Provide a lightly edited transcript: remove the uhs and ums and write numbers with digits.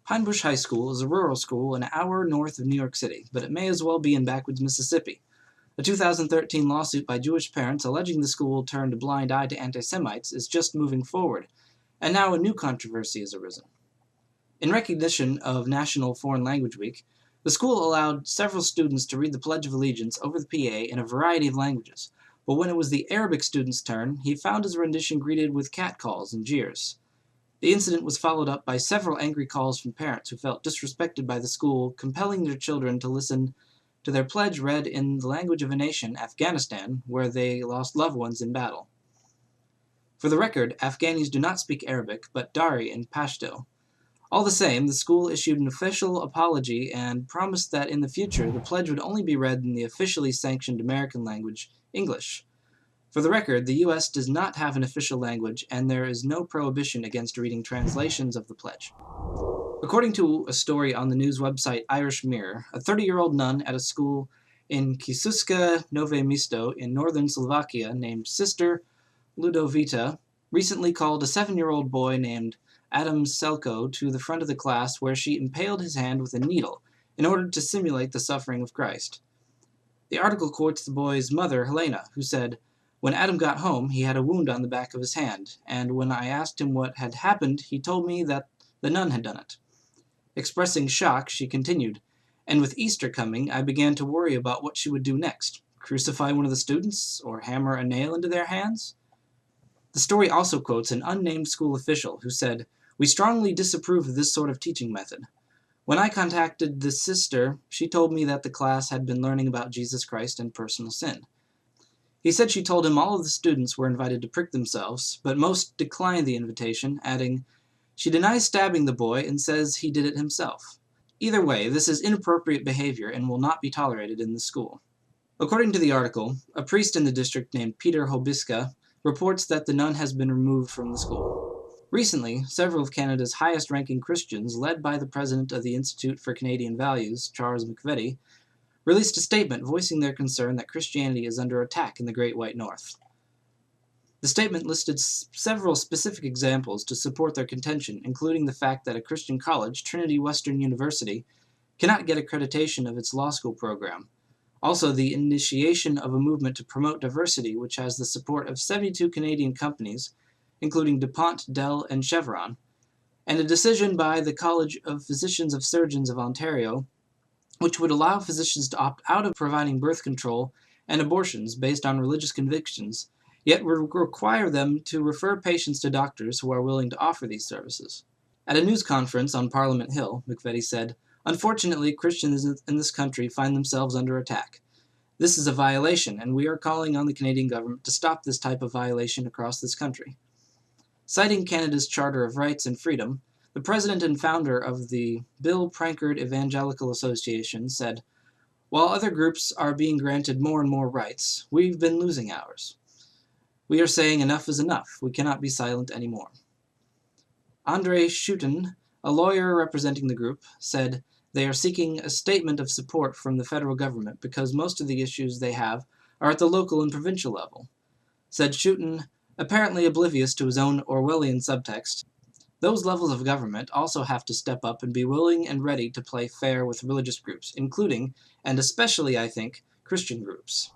Pine Bush High School is a rural school an hour north of New York City, but it may as well be in backwoods Mississippi. A 2013 lawsuit by Jewish parents alleging the school turned a blind eye to anti-Semites is just moving forward, and now a new controversy has arisen. In recognition of National Foreign Language Week, the school allowed several students to read the Pledge of Allegiance over the PA in a variety of languages, but when it was the Arabic student's turn, he found his rendition greeted with catcalls and jeers. The incident was followed up by several angry calls from parents who felt disrespected by the school, compelling their children to listen to their pledge read in the language of a nation, Afghanistan, where they lost loved ones in battle. For the record, Afghanis do not speak Arabic, but Dari and Pashto. All the same, the school issued an official apology and promised that in the future the pledge would only be read in the officially sanctioned American language, English. For the record, the U.S. does not have an official language, and there is no prohibition against reading translations of the pledge. According to a story on the news website Irish Mirror, a 30-year-old nun at a school in Kisuska Nove Mesto in northern Slovakia named Sister Ludovita recently called a 7-year-old boy named Adam Selko to the front of the class where she impaled his hand with a needle in order to simulate the suffering of Christ. The article quotes the boy's mother, Helena, who said, "When Adam got home, he had a wound on the back of his hand, and when I asked him what had happened, he told me that the nun had done it." Expressing shock, she continued, "And with Easter coming, I began to worry about what she would do next. Crucify one of the students, or hammer a nail into their hands?" The story also quotes an unnamed school official who said, "We strongly disapprove of this sort of teaching method. When I contacted the sister, she told me that the class had been learning about Jesus Christ and personal sin. He said she told him all of the students were invited to prick themselves, but most declined the invitation, adding, 'She denies stabbing the boy and says he did it himself.' Either way, this is inappropriate behavior and will not be tolerated in the school." According to the article, a priest in the district named Peter Hobiska reports that the nun has been removed from the school. Recently, several of Canada's highest-ranking Christians, led by the president of the Institute for Canadian Values, Charles McVety, released a statement voicing their concern that Christianity is under attack in the Great White North. The statement listed several specific examples to support their contention, including the fact that a Christian college, Trinity Western University, cannot get accreditation of its law school program. Also, the initiation of a movement to promote diversity, which has the support of 72 Canadian companies, including DuPont, Dell, and Chevron, and a decision by the College of Physicians of Surgeons of Ontario, which would allow physicians to opt out of providing birth control and abortions based on religious convictions, yet would require them to refer patients to doctors who are willing to offer these services. At a news conference on Parliament Hill, McVety said, "Unfortunately, Christians in this country find themselves under attack. This is a violation, and we are calling on the Canadian government to stop this type of violation across this country." Citing Canada's Charter of Rights and Freedom, the president and founder of the Bill Prankard Evangelical Association said, "While other groups are being granted more and more rights, we've been losing ours. We are saying enough is enough. We cannot be silent anymore." Andre Schouten, a lawyer representing the group, said they are seeking a statement of support from the federal government because most of the issues they have are at the local and provincial level. Said Schouten, apparently oblivious to his own Orwellian subtext, "Those levels of government also have to step up and be willing and ready to play fair with religious groups, including, and especially, I think, Christian groups."